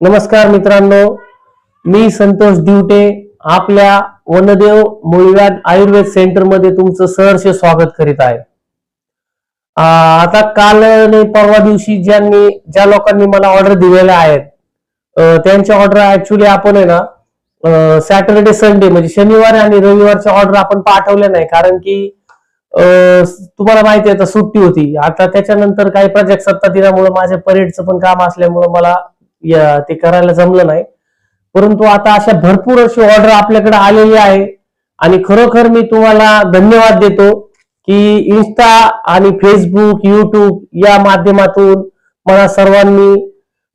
नमस्कार मित्रांनो, मी संतोष दिवटे आपल्या वनदेव मूळव्याध आयुर्वेद सेंटर मध्ये तुमचं सहर्ष स्वागत करीत आहे। आता काल आणि परवा दिवशी ज्या लोकांनी मला ऑर्डर दिलेल्या आहेत त्यांच्या ऑर्डर ऍक्च्युली आपण आहे ना सॅटरडे संडे म्हणजे शनिवार आणि रविवारच्या ऑर्डर आपण पाठवल्या नाही, कारण की तुम्हाला माहिती आहे सुट्टी होती। आता त्याच्यानंतर काही प्रजासत्ताक दिनामुळे माझ्या परेडचं पण काम असल्यामुळे मला ते करायला जमलं नाही। परंतु आता अशा भरपूर अशी ऑर्डर आपल्याकडे आलेली आहे आणि खरोखर मी तुम्हाला धन्यवाद देतो की इन्स्टा आणि फेसबुक युट्यूब या माध्यमातून मला सर्वांनी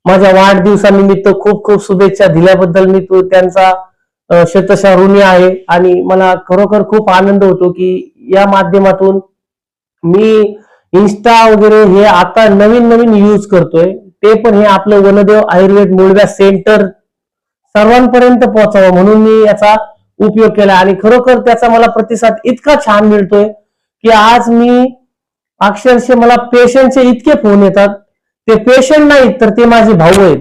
माझ्या वाढदिवसानिमित्त खूप खूप शुभेच्छा दिल्याबद्दल मी त्यांचा शतशः ऋणी आहे। आणि मला खरोखर खूप आनंद होतो की या माध्यमातून मी इन्स्टा वगैरे हे आता नवीन नवीन यूज करतोय, ते पण हे आपलं वनदेव आयुर्वेद मूळव्याध सेंटर सर्वांपर्यंत पोहोचावं म्हणून मी याचा उपयोग केला। आणि खरोखर त्याचा मला प्रतिसाद इतका छान मिळतोय की आज मी अक्षरशः मला पेशंटचे इतके फोन येतात, ते पेशंट नाहीत तर ते माझे भाऊ आहेत,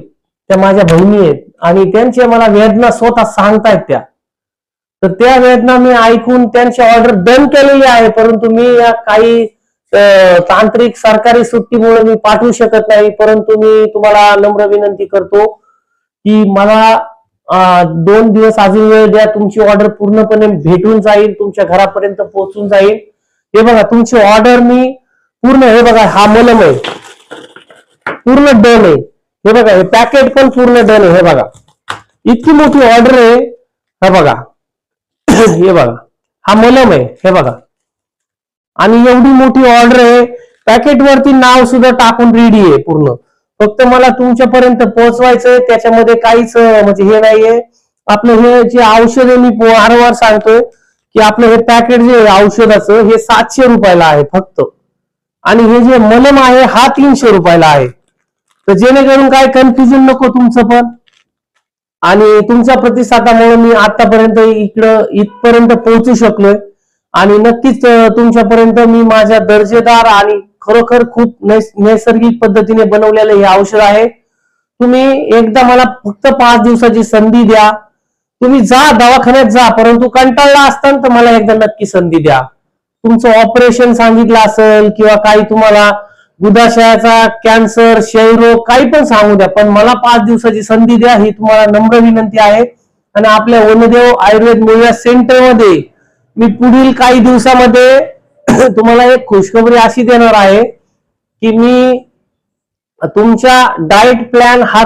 त्या माझ्या बहिणी आहेत आणि त्यांचे मला वेदना स्वतः सांगतायत तर त्या वेदना मी ऐकून त्यांची ऑर्डर डन केलेली आहे। परंतु मी या काही तांत्रिक सरकारी सुट्टीमुळे मी पाठवू शकत नाही, परंतु मी तुम्हाला नम्र विनंती करतो की मला 2 दिवस अजून वेळ द्या, तुमची ऑर्डर पूर्णपणे भेटून जाईल, तुमच्या घरापर्यंत पोहोचून जाईल। हे बघा तुमची ऑर्डर मी पूर्ण, हे बघा हा मलम आहे पूर्ण डन आहे, हे बघा हे पॅकेट पण पूर्ण डन आहे, हे बघा इतकी मोठी ऑर्डर आहे, हे बघा हे बघा हा मलम आहे, हे बघा आणि एवढी मोठी ऑर्डर आहे, पॅकेट वरती नाव सुद्धा टाकून रेडी आहे पूर्ण, फक्त मला तुमच्यापर्यंत पोहोचवायचंय। त्याच्यामध्ये काहीच म्हणजे हे नाहीये। आपलं हे जे औषध मी वारंवार सांगतोय की आपलं हे पॅकेट जे औषधाचं हे 700 रुपयाला आहे फक्त, आणि हे जे मलम आहे हा 300 रुपयाला आहे। तर जेणेकरून काय कन्फ्युजन नको तुमचं पण, आणि तुमच्या प्रतिसादामुळे मी आतापर्यंत इथपर्यंत पोहोचू शकलोय। आणि नक्कीच तुमच्यापर्यंत मी माझ्या दर्जेदार आणि खरोखर खूप नैसर्गिक पद्धतीने बनवलेलं हे औषध आहे। तुम्ही एकदा मला फक्त 5 दिवसाची संधी द्या, तुम्ही जा दवाखान्यात जा, परंतु कंटाळला असताना तर मला एकदा नक्की संधी द्या। तुमचं ऑपरेशन सांगितलं असेल किंवा काही तुम्हाला गुदाशयाचा कॅन्सर क्षयरोग काही पण सांगू द्या, पण मला 5 दिवसाची संधी द्या ही तुम्हाला नम्र विनंती आहे। आणि आपल्या वनदेव आयुर्वेद मूळव्याध सेंटर मध्ये मी पुढील काही दिवसामध्ये तुम्हाला एक खुशखबरी अशी देणार आहे की मी तुमच्या डाएट प्लॅन हा